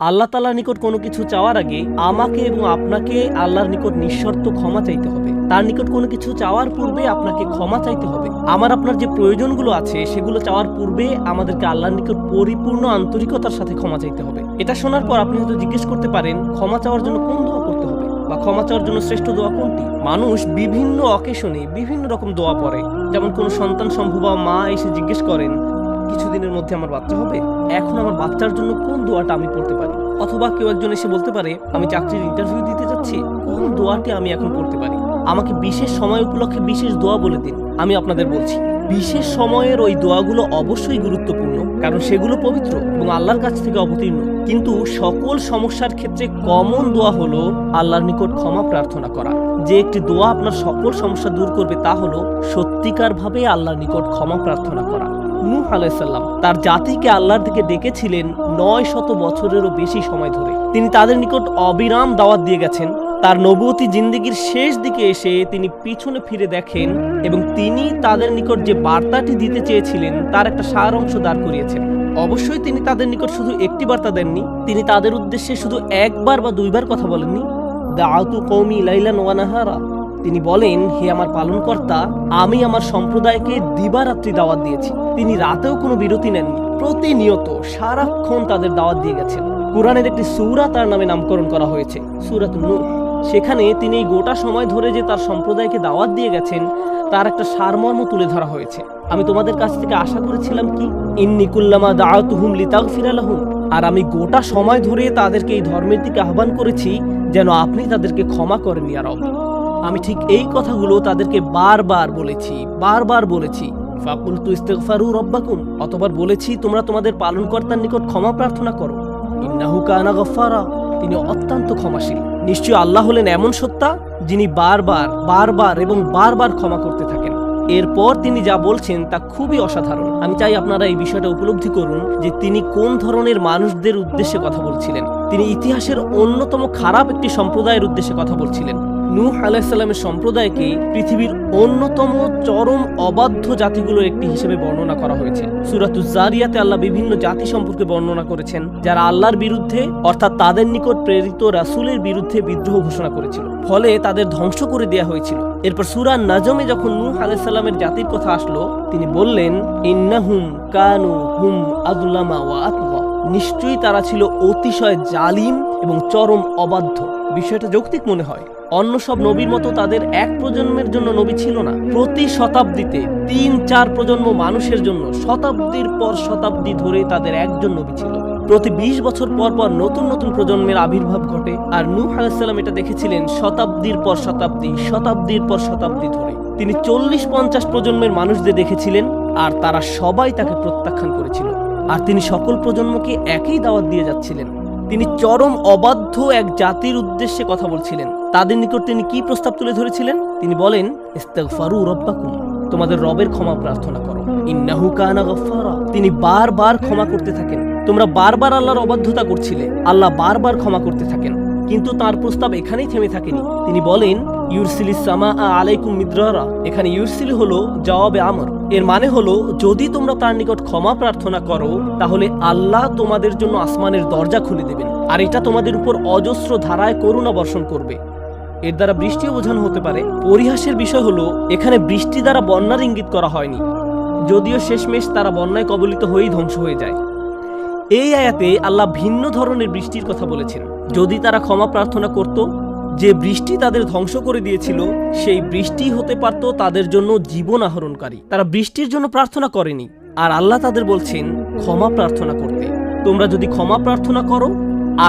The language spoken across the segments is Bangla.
আল্লাহ তাআলার নিকট কোনো কিছু চাওয়ার আগে আমাকে এবং আপনাকে আল্লাহর নিকট নিঃশর্ত ক্ষমা চাইতে হবে। তার নিকট কোনো কিছু চাওয়ার পূর্বে আপনাকে ক্ষমা চাইতে হবে। আমার আপনার যে প্রয়োজনগুলো আছে সেগুলো চাওয়ার পূর্বে আমাদেরকে আল্লাহর নিকট পরিপূর্ণ আন্তরিকতার সাথে ক্ষমা চাইতে হবে। এটা শোনার পর আপনি হয়তো জিজ্ঞেস করতে পারেন, ক্ষমা চাওয়ার জন্য কোন দোয়া করতে হবে বা ক্ষমা চাওয়ার জন্য শ্রেষ্ঠ দোয়া কোনটি? মানুষ বিভিন্ন অকেশনে বিভিন্ন রকম দোয়া পড়ে। যেমন কোনো সন্তান সম্ভবা মা এসে জিজ্ঞেস করেন, কিছুদিনের মধ্যে আমার বাচ্চা হবে, এখন আমার বাচ্চার জন্য কোন দোয়াটা আমি পড়তে পারি? অথবা কেউ একজন এসে বলতে পারে, আমি চাকরির ইন্টারভিউ দিতে যাচ্ছি, কোন দোয়াটি আমি এখন পড়তে পারি? আমাকে বিশেষ সময় উপলক্ষে বিশেষ দোয়া বলে দিন। আমি আপনাদের বলছি, বিশেষ সময়ের ওই দোয়াগুলো অবশ্যই গুরুত্বপূর্ণ, কারণ সেগুলো পবিত্র এবং আল্লাহর কাছ থেকে অবতীর্ণ। কিন্তু সকল সমস্যার ক্ষেত্রে কমন দোয়া হলো আল্লাহর নিকট ক্ষমা প্রার্থনা করা। যে একটি দোয়া আপনার সকল সমস্যা দূর করবে তা হলো সত্যিকার ভাবে আল্লাহর নিকট ক্ষমা প্রার্থনা করা। নূহ আলাইহিস সালাম তার জাতিকে আল্লাহর দিকে ডেকেছিলেন 900 বছরেরও বেশি সময় ধরে। তিনি তাদের নিকট অবিরাম দাওয়াত দিয়ে গেছেন। তার নবুয়তি জিন্দেগির শেষ দিকে এসে তিনি পিছনে ফিরে দেখেন এবং তিনি তাদের নিকট যে বার্তাটি দিতে চেয়েছিলেন তার একটা সার অংশ দাঁড় করিয়েছেন। অবশ্যই তিনি তাদের নিকট শুধু একটি বার্তা দেননি, তিনি তাদের উদ্দেশ্যে শুধু একবার বা দুইবার কথা বলেননি। দাআতু কওমি লাইলান ওয়া নাহারা, তিনি বলেন, হে আমার পালনকর্তা, আমি আমার সম্প্রদায়কে দিবারাত্রি দাওয়াত দিয়েছি। তিনি রাতেও কোনো বিরতি নেননি, প্রতিনিয়ত সারাক্ষণ তাদের দাওয়াত দিয়ে গেছেন। কুরআনের একটি সূরা তার নামে নামকরণ করা হয়েছে, সূরাতুন নূহ। সেখানে তিনি এই গোটা সময় ধরে যে তার সম্প্রদায়কে দাওয়াত দিয়ে গেছেন তার একটা সারমর্ম তুলে ধরা হয়েছে। আমি তোমাদের কাছ থেকে আশা করেছিলাম কি, ইন্নী কুল্লামা দাআতুহুম লিতাগফিরা লাহুম, আর আমি গোটা সময় ধরে তাদেরকে এই ধর্মের দিকে আহ্বান করেছি যেন আপনি তাদেরকে ক্ষমা করেন ইয়া রব। আমি ঠিক এই কথাগুলো তাদেরকে বারবার বলেছি। ফাকুলতু ইস্তিগফারু রাব্বাকুম, অতঃপর বলেছি তোমরা তোমাদের পালনকর্তার নিকট ক্ষমা প্রার্থনা করো। ইন্নাহু কানা গফফারা, তিনি অত্যন্ত ক্ষমাশীল। নিশ্চয়ই আল্লাহ হলেন এমন সত্তা যিনি বারবার এবং বারবার ক্ষমা করতে থাকেন। এরপর তিনি যা বলছেন তা খুবই অসাধারণ। আমি চাই আপনারা এই বিষয়টা উপলব্ধি করুন যে তিনি কোন ধরনের মানুষদের উদ্দেশ্যে কথা বলছিলেন। তিনি ইতিহাসের অন্যতম খারাপ একটি সম্প্রদায়ের উদ্দেশ্যে কথা বলছিলেন। নূহ আলাইহিস সালামের সম্প্রদায়কে পৃথিবীর অন্যতম চরম অবাধ্য জাতিগুলোর একটি হিসেবে বর্ণনা করা হয়েছে। সূরাতুজ জারিয়াতে আল্লাহ বিভিন্ন জাতি সম্পর্কে বর্ণনা করেছেন যারা আল্লাহর বিরুদ্ধে অর্থাৎ তাদের নিকট প্রেরিত রাসূলের বিরুদ্ধে বিদ্রোহ ঘোষণা করেছিল, ফলে তাদের ধ্বংস করে দেয়া হয়েছিল। এরপর সূরা নাজমে যখন নূহ আলাইহিস সালামের জাতির কথা আসলো, তিনি বললেন, ইন্নাহুম কানু হুম আযলামা ওয়া আতগা, নিশ্চয়ই তারা ছিল অতিশয় জালিম এবং চরম অবাধ্য। বিষয়টা যৌক্তিক মনে হয়। অন্য সব নবীর মতো তাদের এক প্রজন্মের জন্য নবী ছিল না। প্রতি শতাব্দীতে 3-4 প্রজন্ম মানুষের জন্য শতাব্দীর পর শতাব্দী ধরে তাদের একজন নবী ছিল। প্রতি 20 বছর পর পর নতুন নতুন প্রজন্মের আবির্ভাব ঘটে। আর নূহ আলাইহিস সালাম এটা দেখেছিলেন শতাব্দীর পর শতাব্দী ধরে। তিনি 40-50 প্রজন্মের মানুষদের দেখেছিলেন আর তারা সবাই তাকে প্রত্যাখ্যান করেছিল। আর তিনি সকল প্রজন্মকে একই দাওয়াত দিয়ে যাচ্ছিলেন। তিনি চরম অবাধ্য এক জাতির উদ্দেশ্যে কথা বলছিলেন। তাদের নিকট তিনি কি প্রস্তাব তুলে ধরেছিলেন? তিনি বলেন, ইস্তিগফারু রাব্বাকুম, তোমাদের রবের ক্ষমা প্রার্থনা করো। ইন্নাহু কানা গফফারা, তিনি বারবার ক্ষমা করতে থাকেন। তোমরা বারবার আল্লাহর অবাধ্যতা করছিলে, আল্লাহ বারবার ক্ষমা করতে থাকেন। কিন্তু তার প্রস্তাব এখানেই থেমে থাকেনি। তিনি বলেন, ইউরসিলিস সামাআ আলাইকুম মিদরারা, এখানে ইউরসিল হলো জবাবে আমর। এর মানে হলো, যদি তোমরা তার নিকট ক্ষমা প্রার্থনা করো তাহলে আল্লাহ তোমাদের জন্য আসমানের দরজা খুলে দেবেন আর এটা তোমাদের উপর অজস্র ধারায় করুণা বর্ষণ করবে। এর দ্বারা বৃষ্টিও বোঝানো হতে পারে। পরিহাসের বিষয় হলো, এখানে বৃষ্টি দ্বারা বন্যার ইঙ্গিত করা হয়নি, যদিও শেষমেশ তারা বন্যায় কবলিত হয়েই ধ্বংস হয়ে যায়। এই আয়াতে আল্লাহ ভিন্ন ধরনের বৃষ্টির কথা বলেছেন। যদি তারা ক্ষমা প্রার্থনা করত, যে বৃষ্টি তাদের ধ্বংস করে দিয়েছিল সেই বৃষ্টি হতে পারত তাদের জন্য জীবন আহরণকারী। তারা বৃষ্টির জন্য প্রার্থনা করেনি, আর আল্লাহ তাদের বলছেন ক্ষমা প্রার্থনা করতে। তোমরা যদি ক্ষমা প্রার্থনা করো,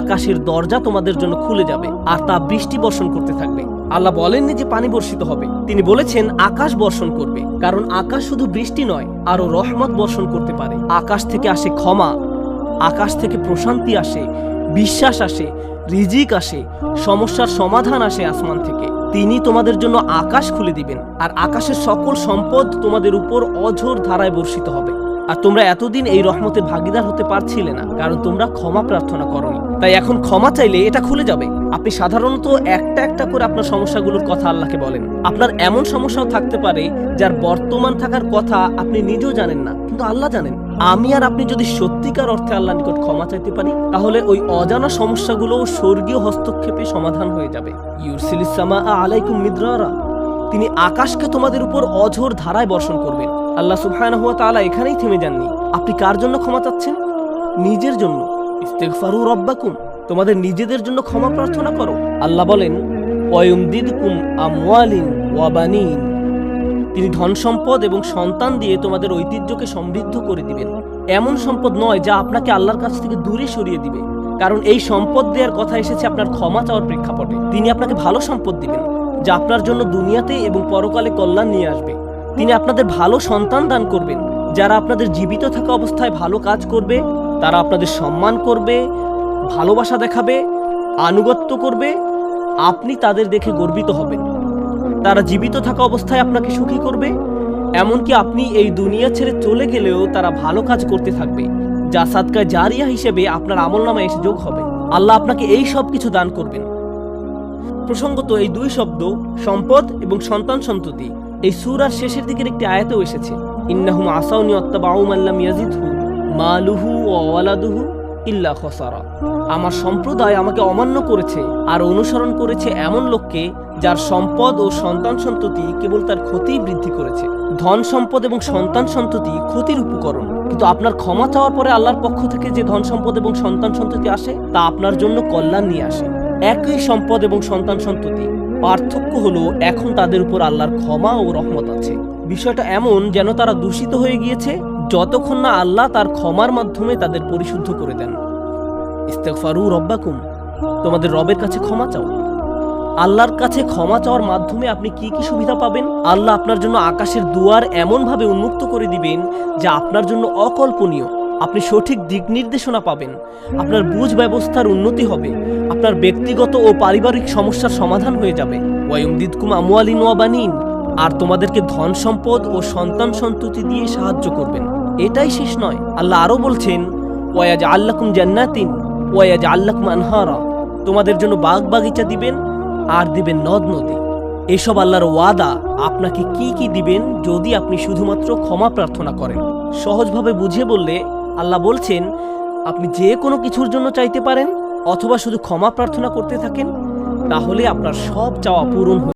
আকাশের দরজা তোমাদের জন্য খুলে যাবে আর তা বৃষ্টি বর্ষণ করতে থাকবে। আল্লাহ বলেননি যে পানি বর্ষিত হবে, তিনি বলেছেন আকাশ বর্ষণ করবে। কারণ আকাশ শুধু বৃষ্টি নয়, আরো রহমত বর্ষণ করতে পারে। আকাশ থেকে আসে ক্ষমা, আকাশ থেকে প্রশান্তি আসে, বিশ্বাস আসে, রিজিক আসে, সমস্যার সমাধান আসে আসমান থেকে। তিনি তোমাদের জন্য আকাশ খুলে দিবেন আর আকাশের সকল সম্পদ তোমাদের উপর অঝোর ধারায় বর্ষিত হবে। আর তোমরা এতদিন এই রহমতের ভাগীদার হতে পারছিলে না, কারণ তোমরা ক্ষমা প্রার্থনা করোনি। তাই এখন ক্ষমা চাইলে এটা খুলে যাবে। আপনি সাধারণত একটা একটা করে আপনার সমস্যাগুলোর কথা আল্লাহকে বলেন। আপনার এমন সমস্যাও থাকতে পারে যার বর্তমান থাকার কথা আপনি নিজেও জানেন না, কিন্তু আল্লাহ জানেন। আমি আর আপনি যদি সত্যিকার অর্থে আল্লাহর নিকট ক্ষমা চাইতে পারি, তাহলে ওই অজানা সমস্যাগুলো স্বর্গীয় হস্তক্ষেপে সমাধান হয়ে যাবে। ইউরসিলিস সামা আলাইকুম মিদরারা, তিনি আকাশকে তোমাদের উপর অঝোর ধারায় বর্ষণ করবেন। আল্লাহ সুবহানাহু ওয়া তাআলা এখানেই থেমে যাননি। আপনি কার জন্য ক্ষমা চাচ্ছেন? নিজের জন্য। ইস্তিগফারু রাব্বাকুম, তোমাদের নিজেদের জন্য ক্ষমা প্রার্থনা করো। আল্লাহ বলেন ওয়ায়ুমদিদকুম আমওয়ালিন ওয়া বানিন, তিনি ধন সম্পদ এবং সন্তান দিয়ে তোমাদের ঐতিহ্যকে সমৃদ্ধ করে দিবেন। এমন সম্পদ নয় যা আপনাকে আল্লাহর কাছ থেকে দূরে সরিয়ে দিবে, কারণ এই সম্পদ দেওয়ার কথা এসেছে আপনার ক্ষমা চাওয়ার প্রেক্ষাপটে। তিনি আপনাকে ভালো সম্পদ দিবেন যা আপনার জন্য দুনিয়াতে এবং পরকালে কল্যাণ নিয়ে আসবে। তিনি আপনাদের ভালো সন্তান দান করবেন যারা আপনাদের জীবিত থাকা অবস্থায় ভালো কাজ করবে, তারা আপনাদের সম্মান করবে, ভালোবাসা দেখাবে, আনুগত্য করবে, আপনি তাদের দেখে গর্বিত হবেন। তারা জীবিত থাকা অবস্থায় আপনাকে সুখী করবে, এমনকি আপনি এই দুনিয়া ছেড়ে চলে গেলেও তারা ভালো কাজ করতে থাকবে, যা সাদকা জারিয়া হিসেবে আপনার আমলনামায় এসে যোগ হবে। আল্লাহ আপনাকে এই সব কিছু দান করবেন। প্রসঙ্গত এই দুই শব্দ সম্পদ এবং সন্তান সন্ততি এই সূরার শেষের দিকের একটি আয়াতেও এসেছে। ইন্নাহুম আসাউনি ওয়াত্তাবাউ মান লাম ইয়াজিদহু মালুহু ওয়া ওয়ালাদুহু ইল্লা খাসারা, আমার সম্প্রদায় আমাকে অমান্য করেছে আর অনুসরণ করেছে এমন লোককে যার সম্পদ ও সন্তান সন্ততি কেবল তার ক্ষতি বৃদ্ধি করেছে। ধন সম্পদ এবং সন্তান সন্ততি ক্ষতির উপকরণ, কিন্তু আপনার ক্ষমা চাওয়ার পরে আল্লাহর পক্ষ থেকে যে ধন সম্পদ এবং সন্তান সন্ততি আসে তা আপনার জন্য কল্যাণ নিয়ে আসে। একই সম্পদ এবং সন্তান সন্ততি, পার্থক্য হলো এখন তাদের উপর আল্লাহর ক্ষমা ও রহমত আছে। বিষয়টা এমন যেন তারা দূষিত হয়ে গিয়েছে যতক্ষণ না আল্লাহ তার ক্ষমার মাধ্যমে তাদের পরিশুদ্ধ করে দেন। ইস্তিগফারু রাব্বাকুম, তোমাদের রবের কাছে ক্ষমা চাও। আল্লাহর কাছে ক্ষমা চাওয়ার মাধ্যমে আপনি কি কি সুবিধা পাবেন? আল্লাহ আপনার জন্য আকাশের দুয়ার এমনভাবে উন্মুক্ত করে দিবেন যা আপনার জন্য অকল্পনীয়। আপনি সঠিক দিক নির্দেশনা পাবেন, আপনার বুঝ ব্যবস্থার উন্নতি হবে, আপনার ব্যক্তিগত ও পারিবারিক সমস্যার সমাধান হয়ে যাবে। ওয়ায়ুমদিদকুম আমওয়ালিন ওয়া বানিন, আর তোমাদেরকে ধন সম্পদ ও সন্তান সন্ততি দিয়ে সাহায্য করবেন। এটাই শেষ নয়, আল্লাহ আরো বলছেন ওয়ায়াজআল লাকুম জান্নাতিন ওয়ায়াজআল লাকুম আনহারা, তোমাদের জন্য বাগ বাগিচা দিবেন আর দিবেন নদ নদী। এসব আল্লাহর ওয়াদা। আপনাকে কি কি দিবেন যদি আপনি শুধুমাত্র ক্ষমা প্রার্থনা করেন? সহজভাবে বুঝিয়ে বললে আল্লাহ বলছেন আপনি যে কোনো কিছুর জন্য চাইতে পারেন অথবা শুধু ক্ষমা প্রার্থনা করতে থাকেন, তাহলে আপনার সব চাওয়া পূরণ